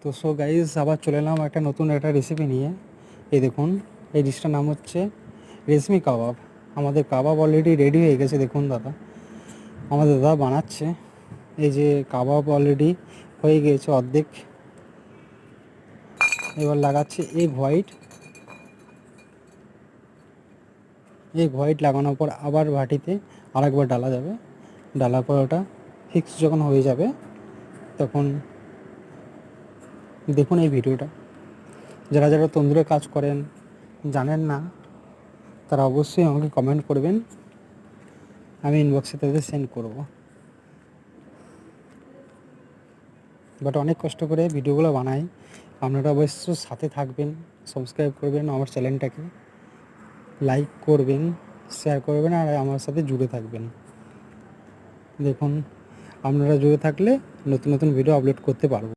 তো so guys আবার চলে এলাম নতুন একটা রেসিপি নিয়ে। এই দেখুন, এই ডিশটার নাম হচ্ছে রেশমি কাবাব। আমাদের কাবাব অলরেডি রেডি হয়ে গেছে। দেখুন দাদা, আমাদের দাদা বানাচ্ছে। এই যে কাবাব অলরেডি হয়ে গিয়েছে অর্ধেক। এবার লাগাচ্ছে এগ হোয়াইট। এগ হোয়াইট লাগানোর পর আবার বাটিতে আরেকবার ডালা যাবে। ডালার পর ওটা ফিক্স যখন হয়ে যাবে তখন দেখুন এই ভিডিওটা। যারা যারা তন্দুরে কাজ করেন জানেন না, তারা অবশ্যই আমাকে কমেন্ট করবেন, আমি ইনবক্সে তাদের সেন্ড করব। বাট অনেক কষ্ট করে ভিডিওগুলো বানাই। আপনারা অবশ্য সাথে থাকবেন, সাবস্ক্রাইব করবেন আমার চ্যানেলটাকে, লাইক করবেন, শেয়ার করবেন আর আমার সাথে জুড়ে থাকবেন। দেখুন, আপনারা জুড়ে থাকলে নতুন নতুন ভিডিও আপলোড করতে পারবো।